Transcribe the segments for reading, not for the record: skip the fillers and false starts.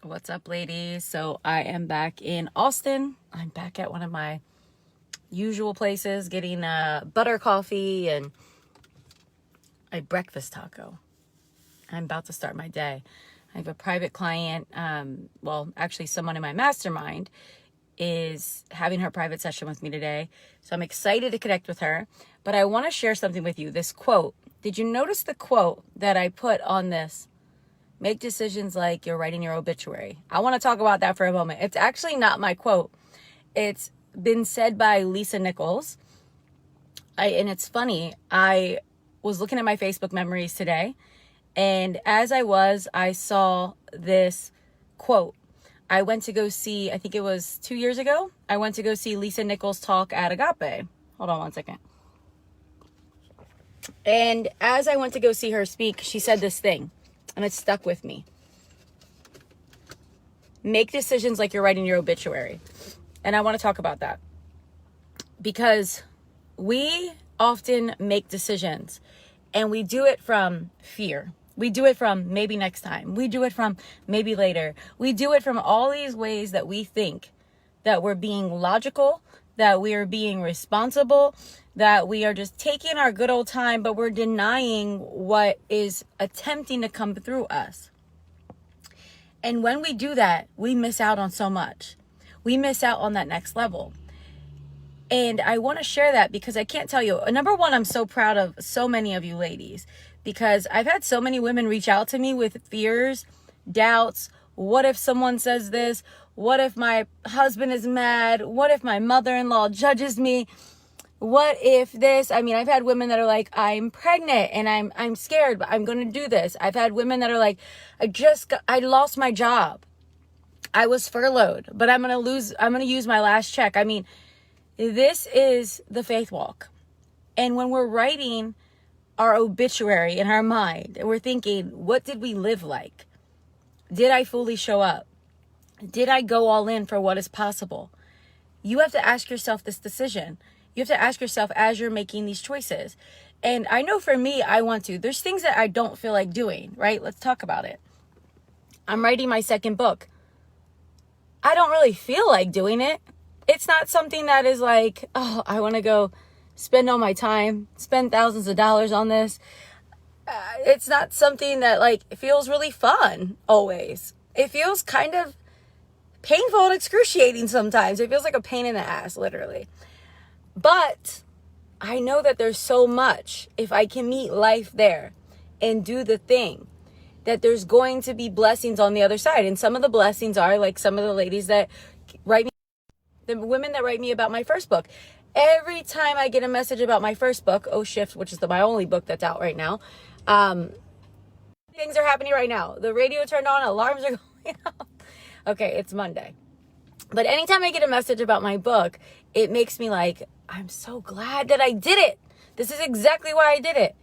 What's up, ladies? So I am back in Austin. I'm back at one of my usual places getting butter coffee and a breakfast taco. I'm about to start my day. I have a private client. Actually someone in my mastermind is having her private session with me today. So I'm excited to connect with her, but I want to share something with you. This quote. Did you notice the quote that I put on this? Make decisions like you're writing your obituary. I want to talk about that for a moment. It's actually not my quote. It's been said by Lisa Nichols. And it's funny. I was looking at my Facebook memories today. And as I saw this quote. I went to go see, I think it was 2 years ago. I went to go see Lisa Nichols talk at Agape. Hold on one second. And as I went to go see her speak, she said this thing. And it stuck with me. Make decisions like you're writing your obituary. And I want to talk about that. Because we often make decisions. And we do it from fear. We do it from maybe next time. We do it from maybe later. We do it from all these ways that we think that we're being logical, that we are being responsible, that we are just taking our good old time, but we're denying what is attempting to come through us. And when we do that, we miss out on so much. We miss out on that next level. And I want to share that because I can't tell you. Number one, I'm so proud of so many of you ladies because I've had so many women reach out to me with fears, doubts. What if someone says this? What if my husband is mad? What if my mother-in-law judges me? What if this? I mean, I've had women that are like, I'm pregnant and I'm scared, but I'm going to do this. I've had women that are like, I lost my job. I was furloughed, but I'm going to use my last check. I mean, this is the faith walk. And when we're writing our obituary in our mind and we're thinking, what did we live like? Did I fully show up? Did I go all in for what is possible? You have to ask yourself this decision. You have to ask yourself as you're making these choices. And I know for me, I want to. There's things that I don't feel like doing, right? Let's talk about it. I'm writing my second book. I don't really feel like doing it. It's not something that is like, oh, I want to go spend all my time, spend thousands of dollars on this. It's not something that like feels really fun always. It feels kind of painful and excruciating sometimes. It feels like a pain in the ass, literally. But I know that there's so much, if I can meet life there and do the thing, that there's going to be blessings on the other side. And some of the blessings are like some of the ladies that write me, the women that write me about my first book. Every time I get a message about my first book, Oh Shift, which is my only book that's out right now, things are happening right now. The radio turned on, alarms are going off. Okay, it's Monday. But anytime I get a message about my book, it makes me like, I'm so glad that I did it. This is exactly why I did it.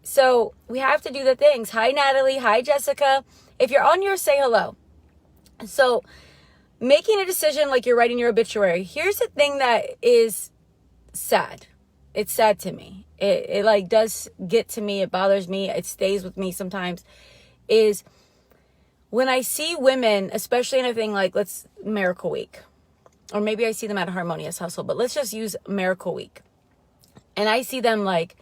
So we have to do the things. Hi, Natalie. Hi, Jessica. If you're on here, say hello. So making a decision like you're writing your obituary. Here's the thing that is sad. It's sad to me. It like does get to me. It bothers me. It stays with me sometimes. Is when I see women, especially in a thing like Miracle Week. Or maybe I see them at a Harmonious Hustle, but let's just use Miracle Week. And I see them like,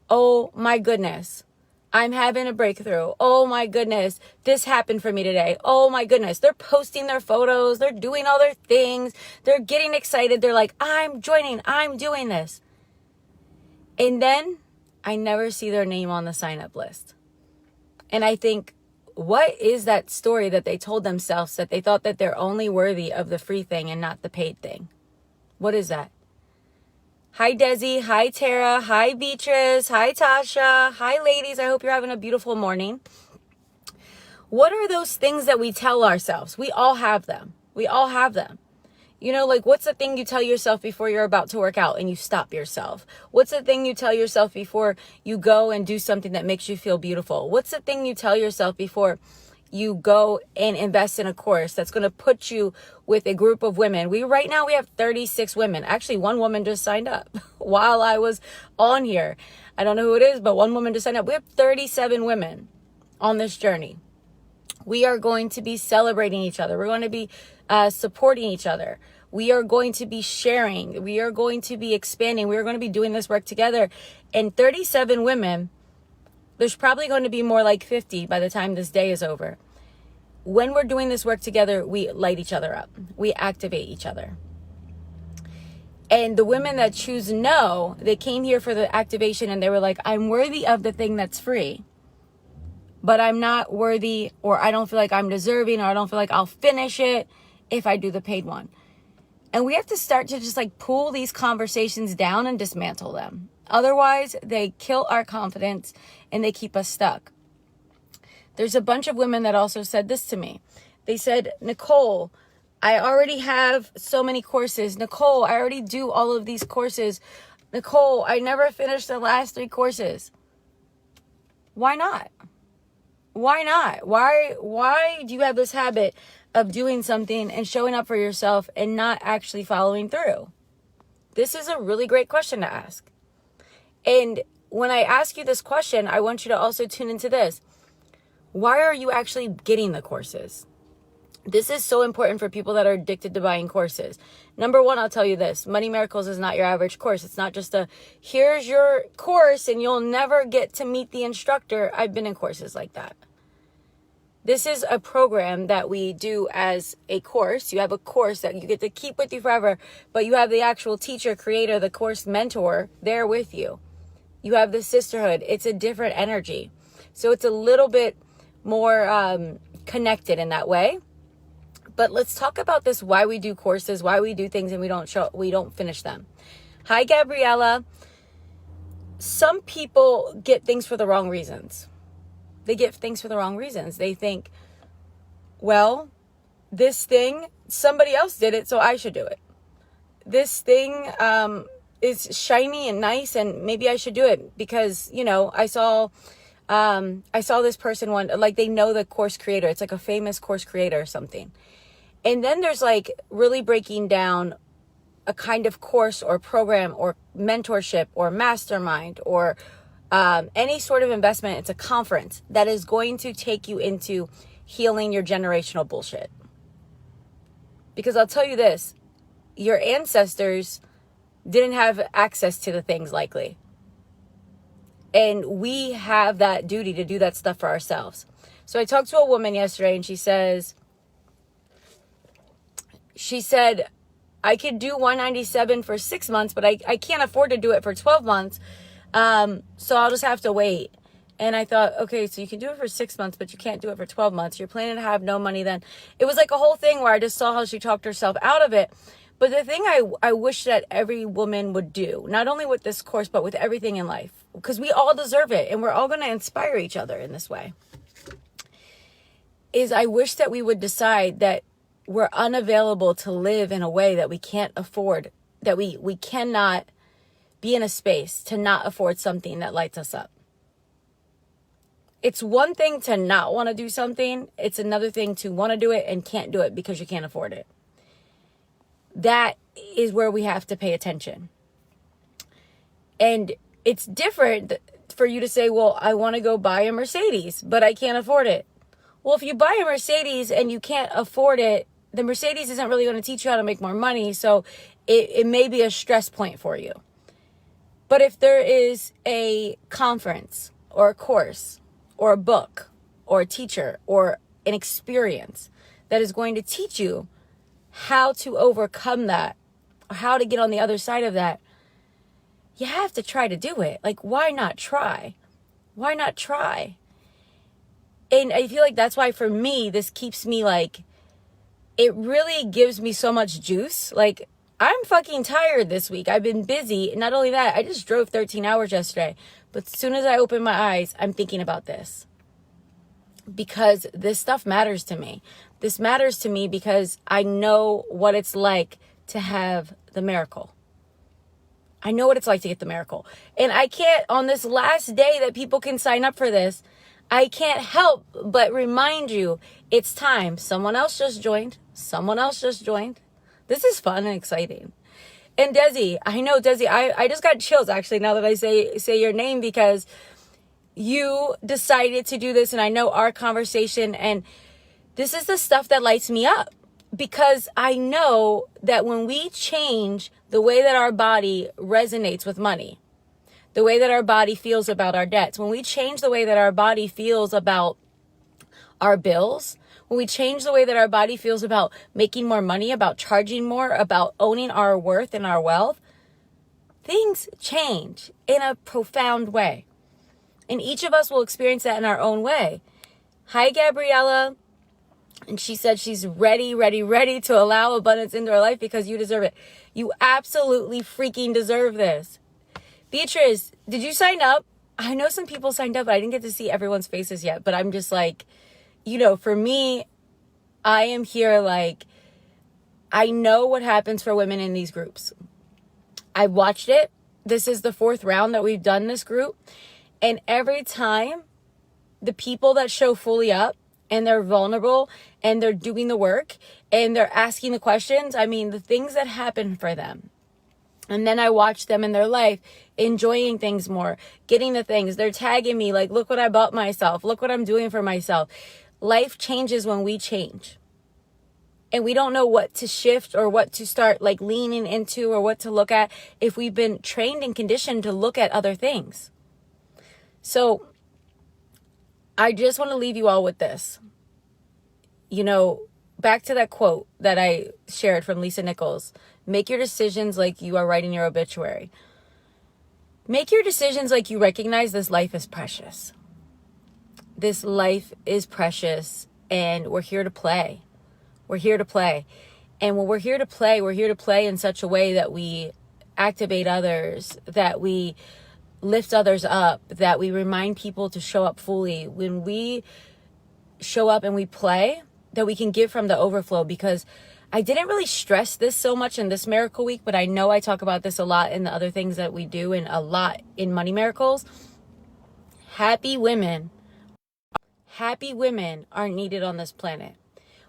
oh my goodness, I'm having a breakthrough. Oh my goodness, this happened for me today. Oh my goodness, they're posting their photos. They're doing all their things. They're getting excited. They're like, I'm joining. I'm doing this. And then I never see their name on the sign-up list. And I think, what is that story that they told themselves that they thought that they're only worthy of the free thing and not the paid thing? What is that? Hi, Desi. Hi, Tara. Hi, Beatrice. Hi, Tasha. Hi, ladies. I hope you're having a beautiful morning. What are those things that we tell ourselves? We all have them. We all have them. You know, like what's the thing you tell yourself before you're about to work out and you stop yourself? What's the thing you tell yourself before you go and do something that makes you feel beautiful? What's the thing you tell yourself before you go and invest in a course that's going to put you with a group of women? Right now we have 36 women. Actually, one woman just signed up while I was on here. I don't know who it is, but one woman just signed up. We have 37 women on this journey. We are going to be celebrating each other. We're going to be supporting each other. We are going to be sharing. We are going to be expanding. We are going to be doing this work together. And 37 women, there's probably going to be more like 50 by the time this day is over. When we're doing this work together, we light each other up. We activate each other. And the women that choose no, they came here for the activation and they were like, I'm worthy of the thing that's free, but I'm not worthy, or I don't feel like I'm deserving, or I don't feel like I'll finish it if I do the paid one. And we have to start to just like pull these conversations down and dismantle them. Otherwise, they kill our confidence and they keep us stuck. There's a bunch of women that also said this to me. They said, Nicole, I already have so many courses. Nicole, I already do all of these courses. Nicole, I never finished the last 3 courses. Why not? Why not? Why do you have this habit of doing something and showing up for yourself and not actually following through? This is a really great question to ask. And when I ask you this question, I want you to also tune into this. Why are you actually getting the courses? This is so important for people that are addicted to buying courses. Number one, I'll tell you this. Money Miracles is not your average course. It's not just here's your course and you'll never get to meet the instructor. I've been in courses like that. This is a program that we do as a course. You have a course that you get to keep with you forever, but you have the actual teacher, creator, the course mentor there with you. You have the sisterhood. It's a different energy. So it's a little bit more connected in that way. But let's talk about this, why we do courses, why we do things and we don't finish them. Hi, Gabriella. Some people get things for the wrong reasons. They get things for the wrong reasons. They think, well, this thing, somebody else did it, so I should do it. This thing is shiny and nice, and maybe I should do it because, I saw this person one, like they know the course creator. It's like a famous course creator or something. And then there's like really breaking down a kind of course or program or mentorship or mastermind or any sort of investment. It's a conference that is going to take you into healing your generational bullshit. Because I'll tell you this, your ancestors didn't have access to the things likely. And we have that duty to do that stuff for ourselves. So I talked to a woman yesterday and she said, I could do 197 for 6 months, but I can't afford to do it for 12 months. So I'll just have to wait. And I thought, okay, so you can do it for 6 months, but you can't do it for 12 months. You're planning to have no money then. It was like a whole thing where I just saw how she talked herself out of it. But the thing I wish that every woman would do, not only with this course, but with everything in life, because we all deserve it and we're all going to inspire each other in this way, is I wish that we would decide that we're unavailable to live in a way that we can't afford, that we cannot be in a space to not afford something that lights us up. It's one thing to not want to do something. It's another thing to want to do it and can't do it because you can't afford it. That is where we have to pay attention. And it's different for you to say, well, I want to go buy a Mercedes, but I can't afford it. Well, if you buy a Mercedes and you can't afford it, the Mercedes isn't really going to teach you how to make more money. So it may be a stress point for you. But if there is a conference or a course or a book or a teacher or an experience that is going to teach you how to overcome that or how to get on the other side of that, you have to try to do it. Like, why not try? Why not try? And I feel like that's why for me, this keeps me like, it really gives me so much juice. Like, I'm fucking tired this week. I've been busy. Not only that, I just drove 13 hours yesterday. But as soon as I open my eyes, I'm thinking about this. Because this stuff matters to me. This matters to me because I know what it's like to have the miracle. I know what it's like to get the miracle. And I can't, on this last day that people can sign up for this, I can't help but remind you, it's time. Someone else just joined. This is fun and exciting. And Desi, I know Desi, I just got chills actually now that I say your name, because you decided to do this, and I know our conversation, and this is the stuff that lights me up, because I know that when we change the way that our body resonates with money, the way that our body feels about our debts, when we change the way that our body feels about our bills, when we change the way that our body feels about making more money, about charging more, about owning our worth and our wealth, things change in a profound way. And each of us will experience that in our own way. Hi, Gabriella. And she said she's ready to allow abundance into her life because you deserve it. You absolutely freaking deserve this. Beatrice, did you sign up? I know some people signed up, but I didn't get to see everyone's faces yet. But I'm just like, for me, I am here like, I know what happens for women in these groups. I watched it. This is the 4th round that we've done this group. And every time the people that show fully up and they're vulnerable and they're doing the work and they're asking the questions, I mean, the things that happen for them. And then I watch them in their life, enjoying things more, getting the things. They're tagging me like, look what I bought myself. Look what I'm doing for myself. Life changes when we change. And we don't know what to shift or what to start like leaning into or what to look at if we've been trained and conditioned to look at other things. So I just want to leave you all with this. Back to that quote that I shared from Lisa Nichols. Make your decisions like you are writing your obituary. Make your decisions like you recognize this life is precious. This life is precious, and we're here to play. We're here to play. And when we're here to play in such a way that we activate others, that we lift others up, that we remind people to show up fully. When we show up and we play, that we can give from the overflow, because I didn't really stress this so much in this Miracle Week, but I know I talk about this a lot in the other things that we do and a lot in Money Miracles. Happy women are needed on this planet.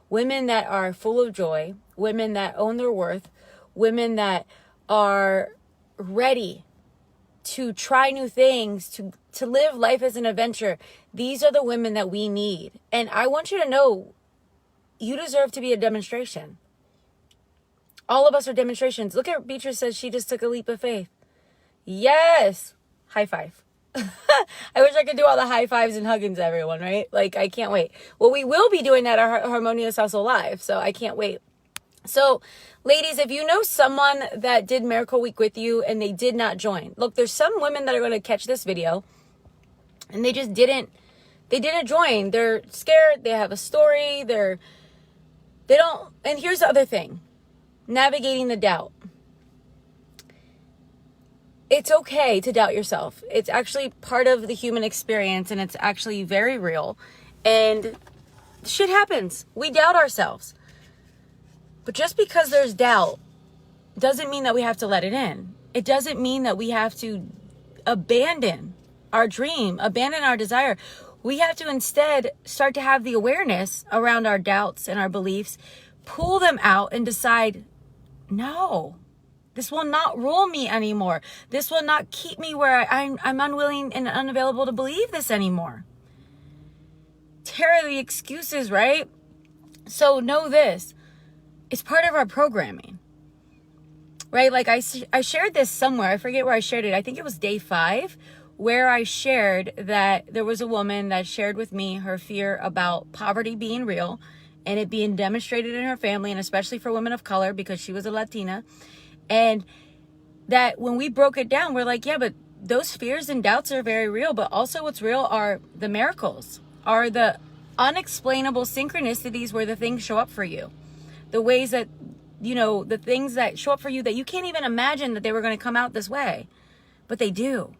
Women that are full of joy, women that own their worth, women that are ready to try new things, to live life as an adventure. These are the women that we need. And I want you to know, you deserve to be a demonstration. All of us are demonstrations. Look at Beatrice says she just took a leap of faith. Yes. High five. I wish I could do all the high fives and huggings to everyone, right? Like, I can't wait. Well, we will be doing that at Harmonious Hustle Live, so I can't wait. So, ladies, if you know someone that did Miracle Week with you and they did not join, look, there's some women that are going to catch this video and they just didn't join. They're scared. They have a story. They don't. And here's the other thing, navigating the doubt. It's okay to doubt yourself. It's actually part of the human experience, and it's actually very real. And shit happens. We doubt ourselves. But just because there's doubt doesn't mean that we have to let it in. It doesn't mean that we have to abandon our dream, abandon our desire. We have to instead start to have the awareness around our doubts and our beliefs, pull them out and decide, no, this will not rule me anymore. This will not keep me where I'm unwilling and unavailable to believe this anymore. Tear the excuses, right? So know this. It's part of our programming, right? Like I shared this somewhere. I forget where I shared it. I think it was day 5, where I shared that there was a woman that shared with me her fear about poverty being real and it being demonstrated in her family, and especially for women of color because she was a Latina. And that when we broke it down, we're like, yeah, but those fears and doubts are very real. But also what's real are the miracles, are the unexplainable synchronicities where the things show up for you. The ways that, the things that show up for you that you can't even imagine that they were going to come out this way. But they do.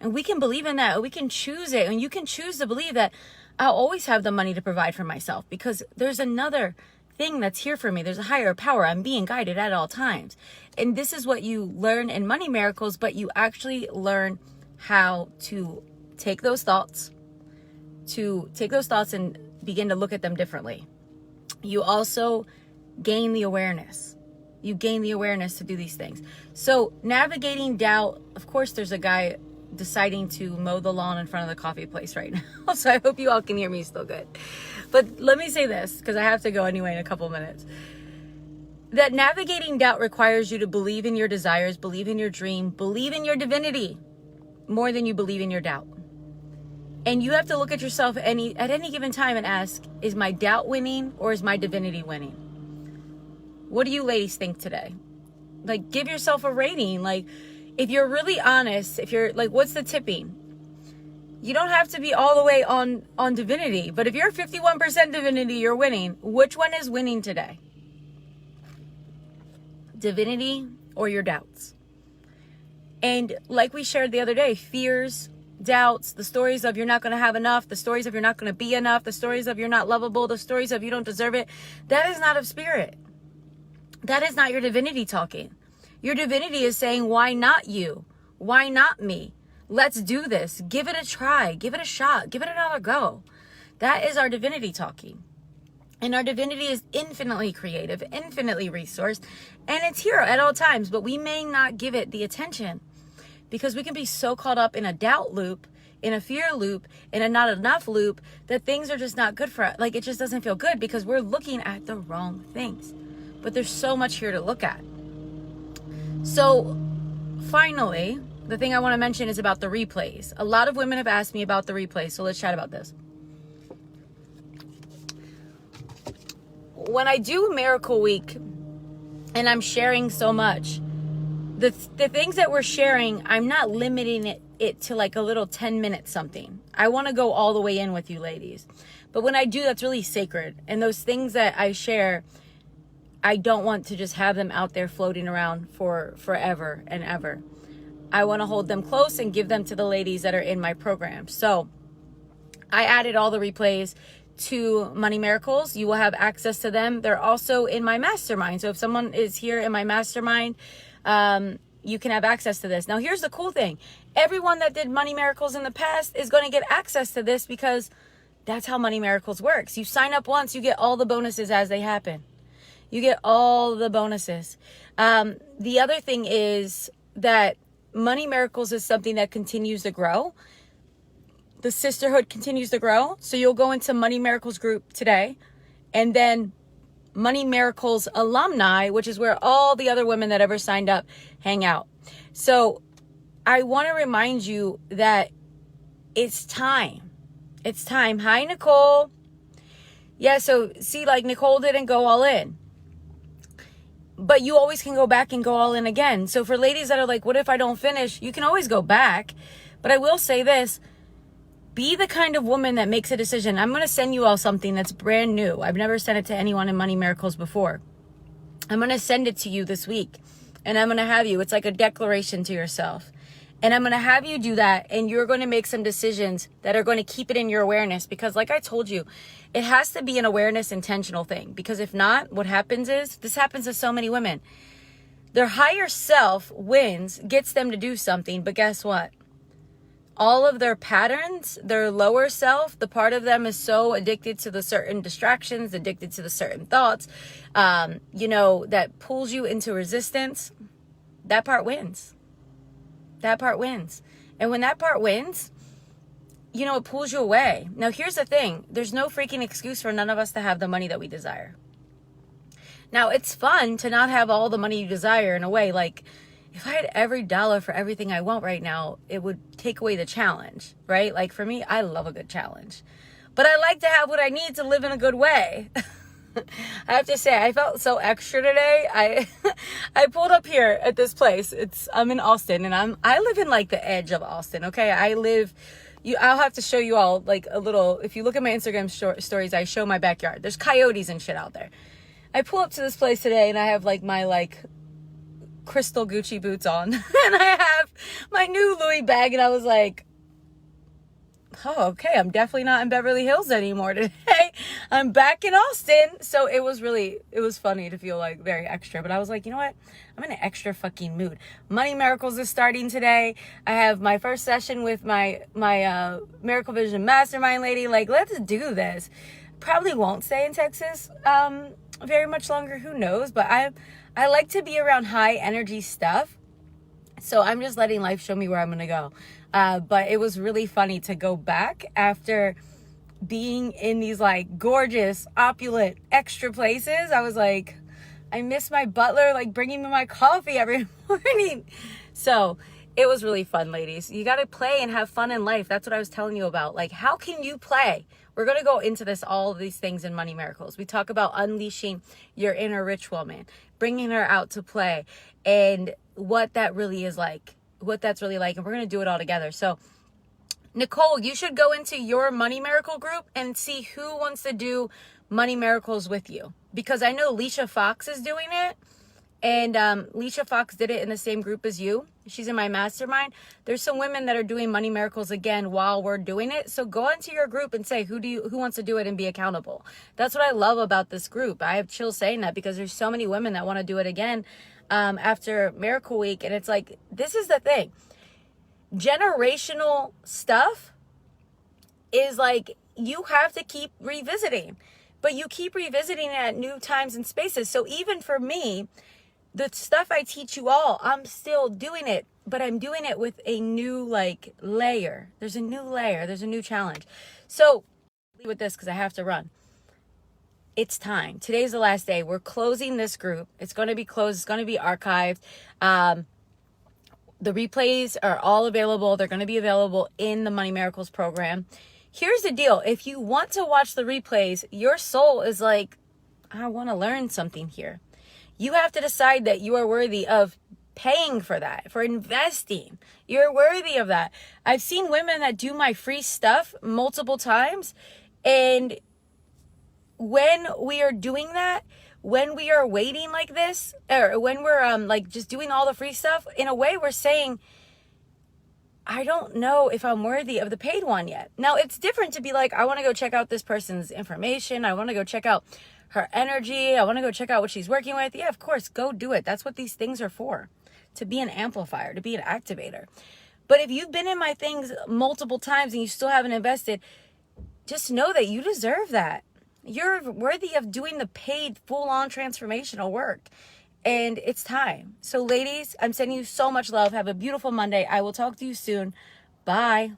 And we can believe in that. We can choose it. And you can choose to believe that I'll always have the money to provide for myself because there's another thing that's here for me. There's a higher power. I'm being guided at all times. And this is what you learn in Money Miracles, but you actually learn how to take those thoughts and begin to look at them differently. You also gain the awareness. You gain the awareness to do these things. So navigating doubt, of course, there's a guy deciding to mow the lawn in front of the coffee place right now. So I hope you all can hear me still good. But let me say this, because I have to go anyway in a couple minutes. That navigating doubt requires you to believe in your desires, believe in your dream, believe in your divinity more than you believe in your doubt. And you have to look at yourself at any given time and ask, is my doubt winning or is my divinity winning? What do you ladies think today? Like, give yourself a rating. Like, if you're really honest, if you're like, what's the tipping? You don't have to be all the way on divinity. But if you're 51% divinity, you're winning. Which one is winning today? Divinity or your doubts? And like we shared the other day, fears, doubts, the stories of you're not going to have enough, the stories of you're not going to be enough, the stories of you're not lovable, the stories of you don't deserve it, that is not of spirit. That is not your divinity talking. Your divinity is saying, why not you? Why not me? Let's do this. Give it a try. Give it a shot. Give it another go. That is our divinity talking. And our divinity is infinitely creative, infinitely resourced, and it's here at all times, but we may not give it the attention because we can be so caught up in a doubt loop, in a fear loop, in a not enough loop that things are just not good for us. Like, it just doesn't feel good because we're looking at the wrong things. But there's so much here to look at. So finally, the thing I want to mention is about the replays. A lot of women have asked me about the replays, so let's chat about this. When I do Miracle Week and I'm sharing so much, the things that we're sharing, I'm not limiting it to like a little 10-minute something. I want to go all the way in with you ladies. But when I do, that's really sacred. And those things that I share, I don't want to just have them out there floating around for forever and ever. I want to hold them close and give them to the ladies that are in my program. So I added all the replays to Money Miracles. You will have access to them. They're also in my mastermind. So if someone is here in my mastermind, you can have access to this. Now, here's the cool thing. Everyone that did Money Miracles in the past is going to get access to this because that's how Money Miracles works. You sign up once, you get all the bonuses as they happen. You get all the bonuses. The other thing is that Money Miracles is something that continues to grow. The sisterhood continues to grow. So you'll go into Money Miracles group today, and then Money Miracles alumni, which is where all the other women that ever signed up hang out. So I want to remind you that it's time. It's time. Hi, Nicole. Yeah, so see, like Nicole didn't go all in. But you always can go back and go all in again. So for ladies that are like, what if I don't finish? You can always go back. But I will say this. Be the kind of woman that makes a decision. I'm going to send you all something that's brand new. I've never sent it to anyone in Money Miracles before. I'm going to send it to you this week. And I'm going to have you. It's like a declaration to yourself. And I'm going to have you do that. And you're going to make some decisions that are going to keep it in your awareness. Because like I told you, it has to be an awareness intentional thing. Because if not, what happens is, this happens to so many women. Their higher self wins, gets them to do something. But guess what? All of their patterns, their lower self, the part of them is so addicted to the certain distractions, addicted to the certain thoughts, that pulls you into resistance. That part wins. That part wins. And when that part wins, it pulls you away. Now, here's the thing. There's no freaking excuse for none of us to have the money that we desire. Now, it's fun to not have all the money you desire in a way. Like, if I had every dollar for everything I want right now, it would take away the challenge, right? Like for me, I love a good challenge. But I like to have what I need to live in a good way. I have to say, I felt so extra today. I pulled up here at this place. I'm in Austin, and I live in like the edge of Austin, okay? I'll have to show you all like a little, if you look at my Instagram stories, I show my backyard. There's coyotes and shit out there. I pull up to this place today, and I have like my crystal Gucci boots on and I have my new Louis bag, and I was like, oh, okay, I'm definitely not in Beverly Hills anymore today. I'm back in Austin. So it was funny to feel like very extra, but I was like, you know what? I'm in an extra fucking mood. Money Miracles is starting today. I have my first session with my Miracle Vision Mastermind lady. Like, let's do this. Probably won't stay in Texas very much longer. Who knows? But I like to be around high energy stuff. So I'm just letting life show me where I'm going to go. But it was really funny to go back after being in these like gorgeous, opulent, extra places. I was like, I miss my butler like bringing me my coffee every morning. So it was really fun, ladies. You got to play and have fun in life. That's what I was telling you about. Like, how can you play? We're going to go into this, all of these things in Money Miracles. We talk about unleashing your inner rich woman, bringing her out to play, and what that really is like, what that's really like. And we're going to do it all together. So Nicole, you should go into your Money Miracle group and see who wants to do Money Miracles with you. Because I know Leisha Fox is doing it. And Leisha Fox did it in the same group as you. She's in my mastermind. There's some women that are doing Money Miracles again while we're doing it. So go into your group and say, who wants to do it and be accountable? That's what I love about this group. I have chills saying that because there's so many women that want to do it again after Miracle Week. And it's like, this is the thing. Generational stuff is like, you have to keep revisiting, but you keep revisiting it at new times and spaces. So even for me, the stuff I teach you all, I'm still doing it, but I'm doing it with a new like layer. There's a new layer. There's a new challenge. So with this, because I have to run. It's time. Today's the last day. We're closing this group. It's going to be closed. It's going to be archived. The replays are all available. They're going to be available in the Money Miracles program. Here's the deal. If you want to watch the replays, your soul is like, I want to learn something here. You have to decide that you are worthy of paying for that, for investing. You're worthy of that. I've seen women that do my free stuff multiple times. And when we are doing that, when we are waiting like this, or when we're like just doing all the free stuff, in a way we're saying, I don't know if I'm worthy of the paid one yet. Now it's different to be like, I want to go check out this person's information. I want to go check out her energy. I want to go check out what she's working with. Yeah, of course, go do it. That's what these things are for, to be an amplifier, to be an activator. But if you've been in my things multiple times and you still haven't invested, just know that you deserve that. You're worthy of doing the paid full-on transformational work. And it's time. So ladies, I'm sending you so much love. Have a beautiful Monday. I will talk to you soon. Bye.